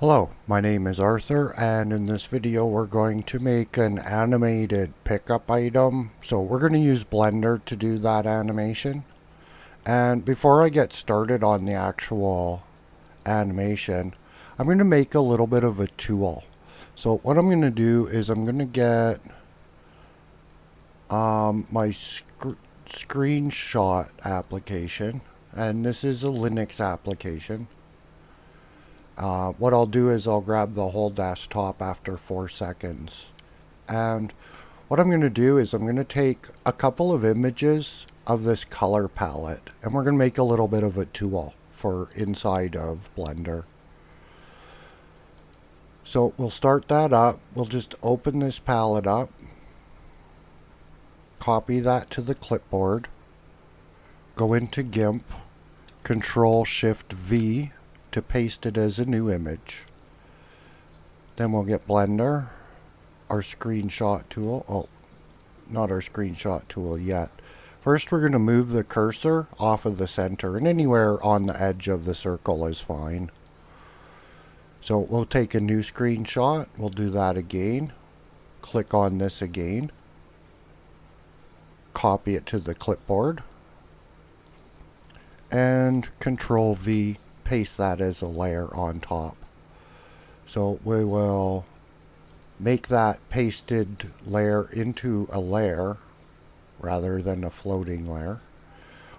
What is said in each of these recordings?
Hello, my name is Arthur, and in this video we're going to make an animated pickup item. So we're going to use Blender to do that animation. And before I get started on the actual animation, I'm going to make a little bit of a tool. So what I'm going to do is I'm going to get my screenshot application, and this is a Linux application. What I'll do is I'll grab the whole desktop after 4 seconds. And what I'm going to do is I'm going to take a couple of images of this color palette, and we're going to make a little bit of a tool for inside of Blender. So we'll start that up. We'll just open this palette up, copy that to the clipboard, go into GIMP, Control-Shift-V to paste it as a new image. Then we'll get Blender, our screenshot tool. Oh, not our screenshot tool yet. First, we're going to move the cursor off of the center, and anywhere on the edge of the circle is fine. So we'll take a new screenshot. We'll do that again. Click on this again. Copy it to the clipboard. And Control V, paste that as a layer on top. So we will make that pasted layer into a layer rather than a floating layer.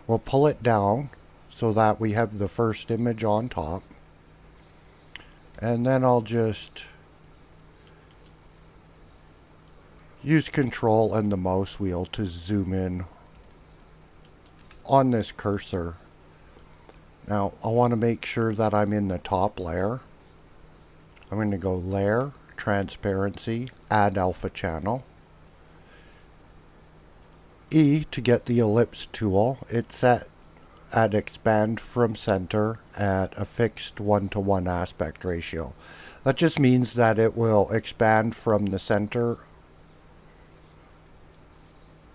We'll pull it down so that we have the first image on top. And then I'll just use Control and the mouse wheel to zoom in on this cursor. Now I want to make sure that I'm in the top layer. I'm going to go Layer, Transparency, Add Alpha Channel. E to get the ellipse tool. It's set at expand from center at a fixed 1:1 aspect ratio. That just means that it will expand from the center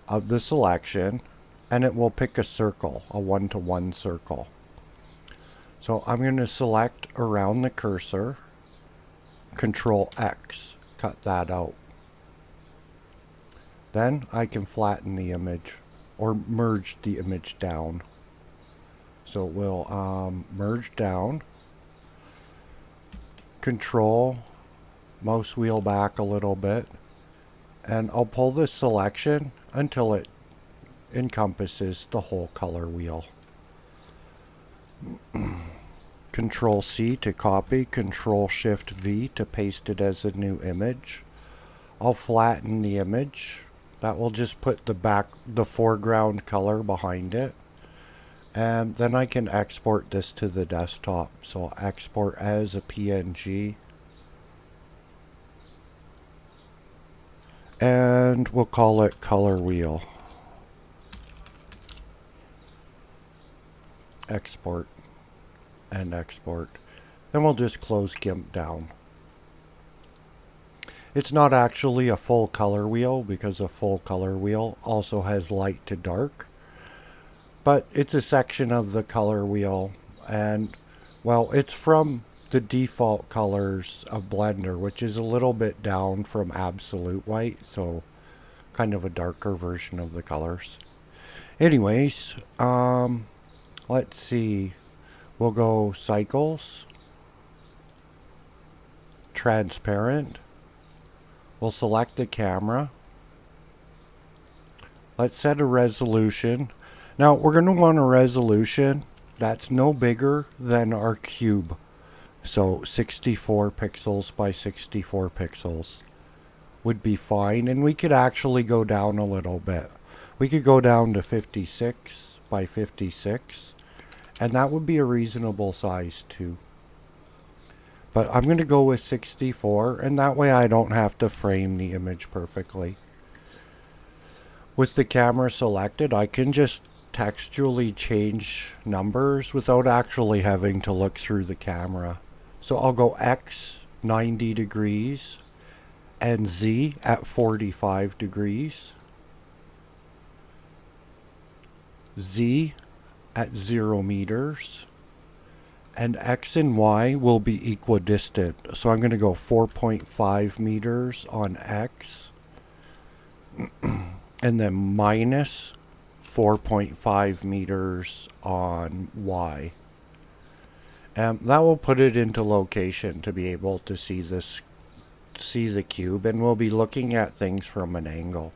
of the selection, and it will pick a circle, a 1:1 circle. So I'm going to select around the cursor, Control X, cut that out. Then I can flatten the image or merge the image down. So we'll merge down, Control, mouse wheel back a little bit, and I'll pull this selection until it encompasses the whole color wheel. Control C to copy, Control Shift V to paste it as a new image. I'll flatten the image. That will just put the foreground color behind it. And then I can export this to the desktop. So I'll export as a PNG. And we'll call it color wheel. Export and export. Then we'll just close GIMP down. It's not actually a full color wheel because a full color wheel also has light to dark. But it's a section of the color wheel, and well, it's from the default colors of Blender, which is a little bit down from absolute white, so kind of a darker version of the colors. Anyways, let's see. We'll go cycles, transparent. We'll select the camera. Let's set a resolution. Now we're going to want a resolution that's no bigger than our cube. So 64 pixels by 64 pixels would be fine. And we could actually go down a little bit. We could go down to 56 by 56. And that would be a reasonable size too. But I'm going to go with 64, and that way I don't have to frame the image perfectly. With the camera selected, I can just textually change numbers without actually having to look through the camera. So I'll go X 90 degrees and Z at 45 degrees. Z at 0 meters and X and Y will be equidistant. So I'm going to go 4.5 meters on X and then minus 4.5 meters on Y. And that will put it into location to be able to see the cube, and we'll be looking at things from an angle.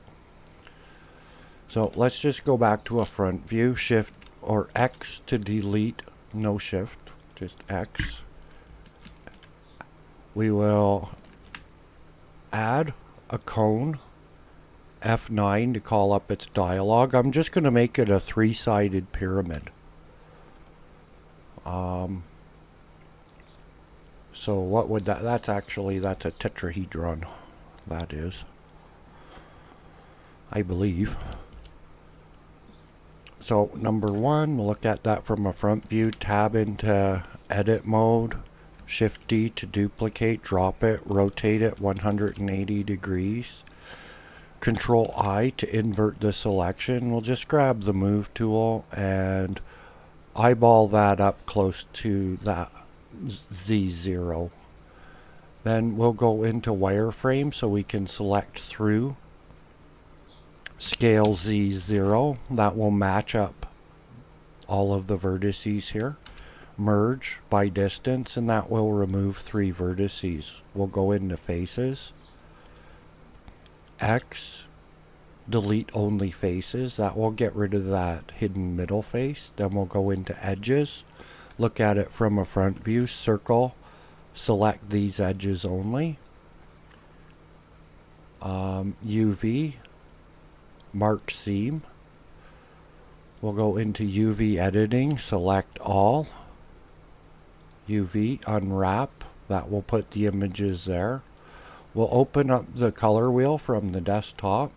So let's just go back to a front view, shift or X to delete, no shift, just X. We will add a cone, F9 to call up its dialog. I'm just going to make it a three-sided pyramid. So what would that's a tetrahedron, that is, I believe. So number one, we'll look at that from a front view, tab into edit mode, shift D to duplicate, drop it, rotate it 180 degrees. Control I to invert the selection. We'll just grab the move tool and eyeball that up close to that Z0. Then we'll go into wireframe so we can select through. Scale Z0, that will match up all of the vertices here. Merge by distance, and that will remove 3 vertices. We'll go into faces. X, delete only faces. That will get rid of that hidden middle face. Then we'll go into edges. Look at it from a front view. Circle, select these edges only. UV, mark seam. We'll go into UV editing, select all. UV, unwrap. That will put the images there. We'll open up the color wheel from the desktop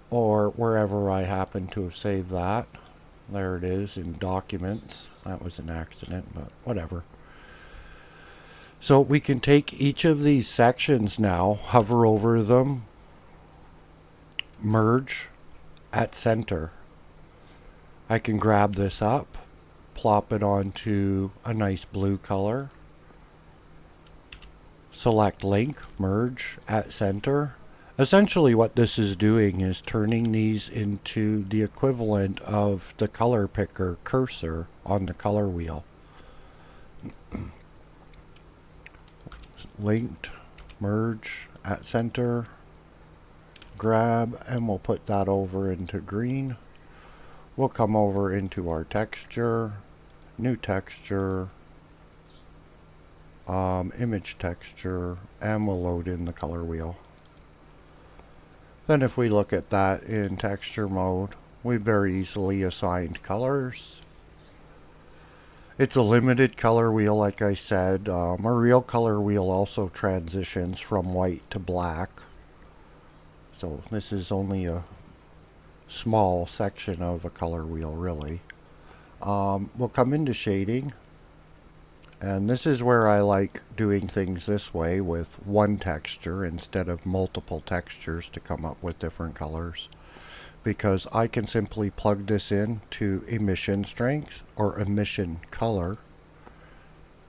or wherever I happen to have saved that. There it is in documents. That was an accident, but whatever. So we can take each of these sections now, hover over them, merge at center. I can grab this up, plop it onto a nice blue color, select link, merge at center. Essentially what this is doing is turning these into the equivalent of the color picker cursor on the color wheel. Linked, merge at center, grab, and we'll put that over into green. We'll come over into our texture, new texture, image texture, and we'll load in the color wheel. Then if we look at that in texture mode, we very easily assigned colors. It's a limited color wheel, like I said. A real color wheel also transitions from white to black. So this is only a small section of a color wheel, really. We'll come into shading. And this is where I like doing things this way with one texture instead of multiple textures to come up with different colors. Because I can simply plug this in to emission strength or emission color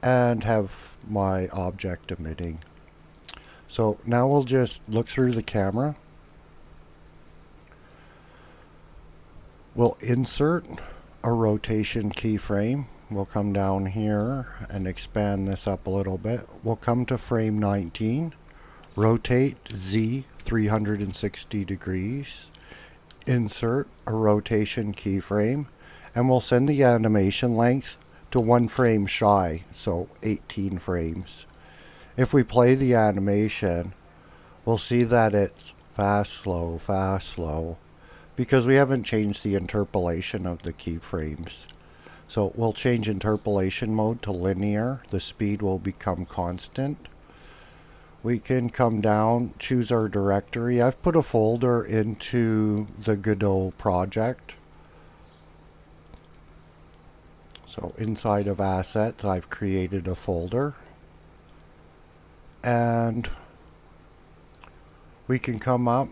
and have my object emitting. So now we'll just look through the camera. We'll insert a rotation keyframe. We'll come down here and expand this up a little bit. We'll come to frame 19, rotate Z 360 degrees, insert a rotation keyframe, and we'll send the animation length to 1 frame shy, so 18 frames. If we play the animation, we'll see that it's fast, slow, because we haven't changed the interpolation of the keyframes. So we'll change interpolation mode to linear. The speed will become constant. We can come down, choose our directory. I've put a folder into the Godot project. So inside of assets, I've created a folder. And we can come up,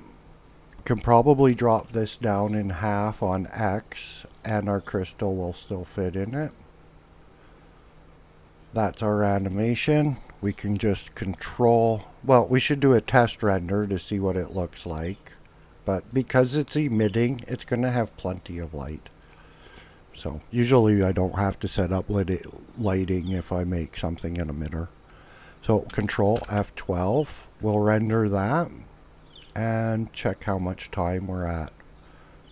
can probably drop this down in half on X, and our crystal will still fit in it. That's our animation. We can just control, well, we should do a test render to see what it looks like. But because it's emitting, it's going to have plenty of light. So usually I don't have to set up lighting if I make something an emitter. So Control F12 will render that and check how much time we're at.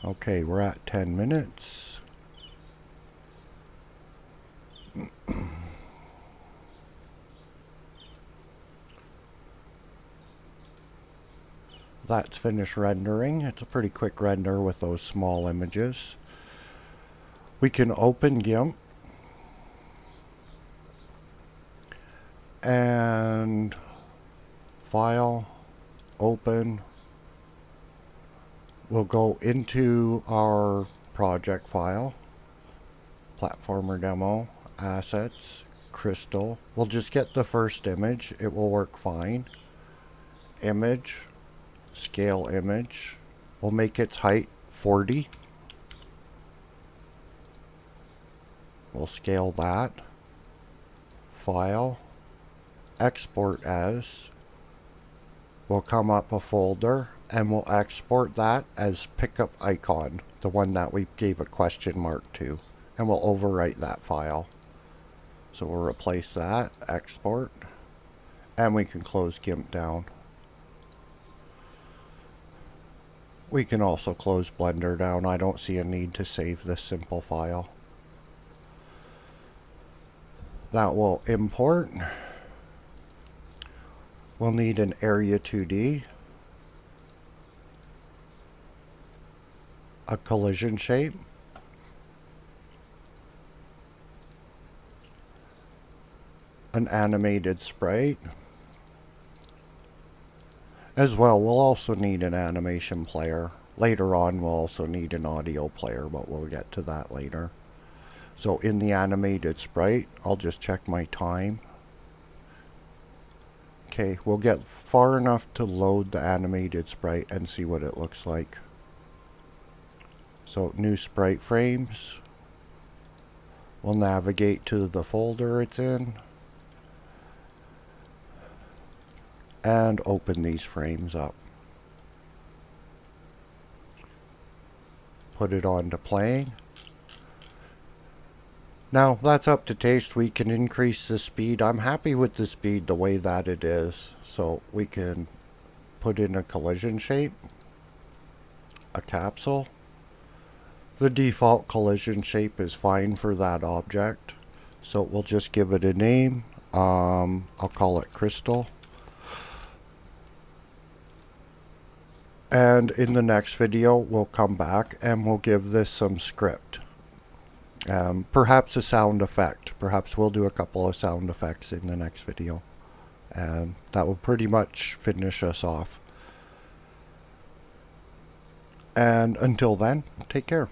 Okay, we're at 10 minutes. That's finished rendering. It's a pretty quick render with those small images. We can open GIMP and File, Open. We'll go into our project file, Platformer Demo, Assets, Crystal. We'll just get the first image. It will work fine. Image, Scale Image. We'll make its height 40. We'll scale that. File, Export As. We'll come up a folder and we'll export that as pickup icon, the one that we gave a question mark to, and we'll overwrite that file. So we'll replace that, export, and we can close GIMP down. We can also close Blender down. I don't see a need to save this simple file. That will import. We'll need an Area 2D, a collision shape, an animated sprite. As well, we'll also need an animation player. Later on, we'll also need an audio player, but we'll get to that later. So in the animated sprite, I'll just check my time. Okay, we'll get far enough to load the animated sprite and see what it looks like. So new sprite frames. We'll navigate to the folder it's in and open these frames up. Put it on to playing. Now that's up to taste. We can increase the speed. I'm happy with the speed the way that it is. So we can put in a collision shape, a capsule. The default collision shape is fine for that object. So we'll just give it a name. I'll call it Crystal. And in the next video, we'll come back and we'll give this some script. Perhaps a sound effect. Perhaps we'll do a couple of sound effects in the next video. And that will pretty much finish us off. And until then, take care.